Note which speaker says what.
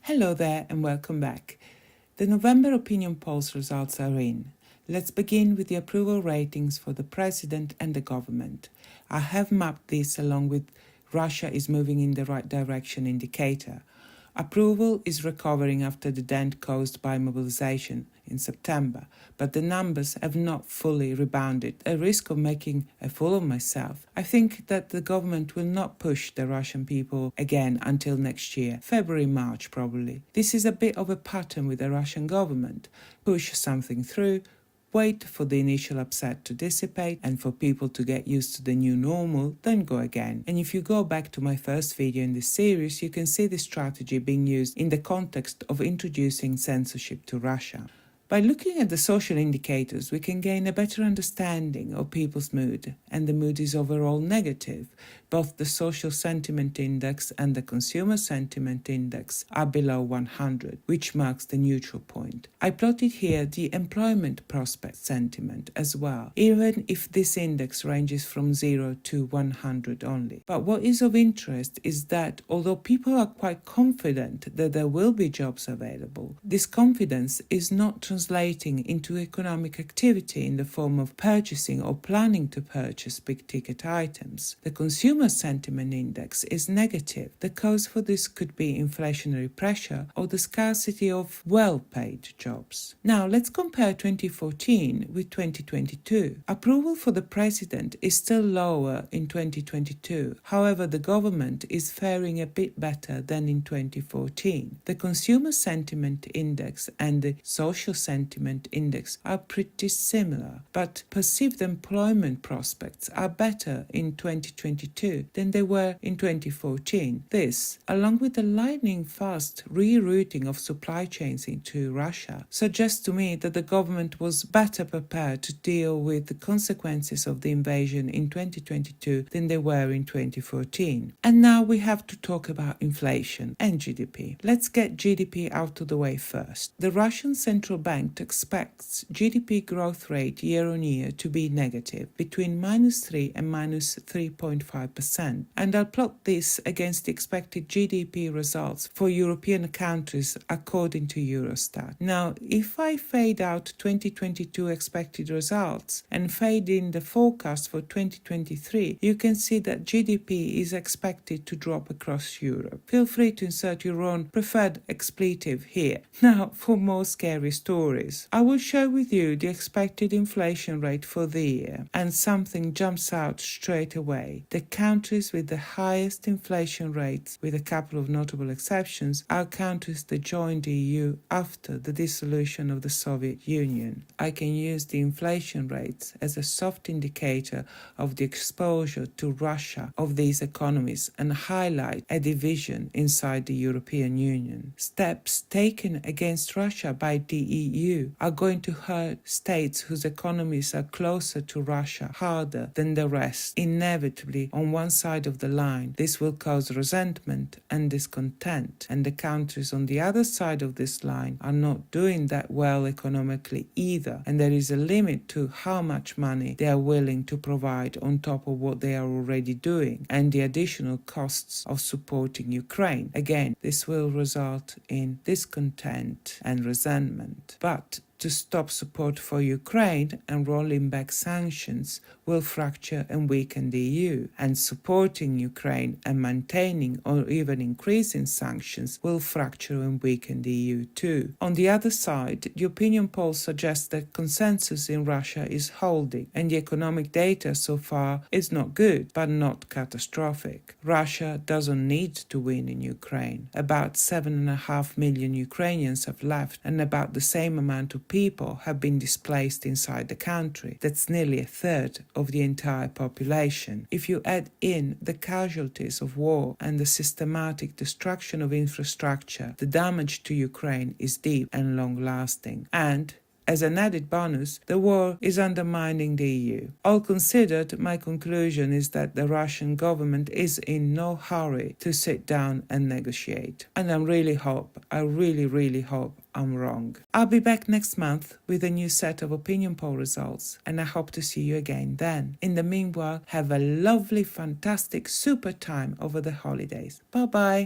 Speaker 1: Hello there and welcome back. The November opinion polls results are in. Let's begin with the approval ratings for the president and the government. I have mapped this along with Russia is moving in the right direction indicator. Approval is recovering after the dent caused by mobilization in September, but the numbers have not fully rebounded, at risk of making a fool of myself. I think that the government will not push the Russian people again until next year, February, March probably. This is a bit of a pattern with the Russian government. Push something through, wait for the initial upset to dissipate and for people to get used to the new normal, then go again. And if you go back to my first video in this series, you can see this strategy being used in the context of introducing censorship to Russia. By looking at the social indicators, we can gain a better understanding of people's mood, and the mood is overall negative. Both the social sentiment index and the consumer sentiment index are below 100, which marks the neutral point. I plotted here the employment prospect sentiment as well, even if this index ranges from 0 to 100 only. But what is of interest is that although people are quite confident that there will be jobs available, this confidence is not translating into economic activity in the form of purchasing or planning to purchase big-ticket items. The consumer sentiment index is negative. The cause for this could be inflationary pressure or the scarcity of well-paid jobs. Now, let's compare 2014 with 2022. Approval for the president is still lower in 2022. However, the government is faring a bit better than in 2014. The consumer sentiment index and the social sentiment index are pretty similar, but perceived employment prospects are better in 2022 than they were in 2014. This, along with the lightning-fast rerouting of supply chains into Russia, suggests to me that the government was better prepared to deal with the consequences of the invasion in 2022 than they were in 2014. And now we have to talk about inflation and GDP. Let's get GDP out of the way first. The Russian central bank expects GDP growth rate year on year to be negative, between -3 and -3.5%. And I'll plot this against the expected GDP results for European countries according to Eurostat. Now, if I fade out 2022 expected results and fade in the forecast for 2023, you can see that GDP is expected to drop across Europe. Feel free to insert your own preferred expletive here. Now, for more scary stories, I will share with you the expected inflation rate for the year, and something jumps out straight away. The countries with the highest inflation rates, with a couple of notable exceptions, are countries that joined the EU after the dissolution of the Soviet Union. I can use the inflation rates as a soft indicator of the exposure to Russia of these economies and highlight a division inside the European Union. Steps taken against Russia by the EU are going to hurt states whose economies are closer to Russia harder than the rest. Inevitably, on one side of the line, this will cause resentment and discontent, and the countries on the other side of this line are not doing that well economically either, and there is a limit to how much money they are willing to provide on top of what they are already doing, and the additional costs of supporting Ukraine. Again, this will result in discontent and resentment. But to stop support for Ukraine and rolling back sanctions will fracture and weaken the EU, and supporting Ukraine and maintaining or even increasing sanctions will fracture and weaken the EU too. On the other side, the opinion polls suggest that consensus in Russia is holding, and the economic data so far is not good, but not catastrophic. Russia doesn't need to win in Ukraine. About 7.5 million Ukrainians have left, and about the same amount of people have been displaced inside the country. That's nearly a third of the entire population. If you add in the casualties of war and the systematic destruction of infrastructure, the damage to Ukraine is deep and long-lasting. And as an added bonus, the war is undermining the EU. All considered, my conclusion is that the Russian government is in no hurry to sit down and negotiate. And I really hope I'm wrong. I'll be back next month with a new set of opinion poll results, and I hope to see you again then. In the meanwhile, have a lovely, fantastic, super time over the holidays. Bye-bye.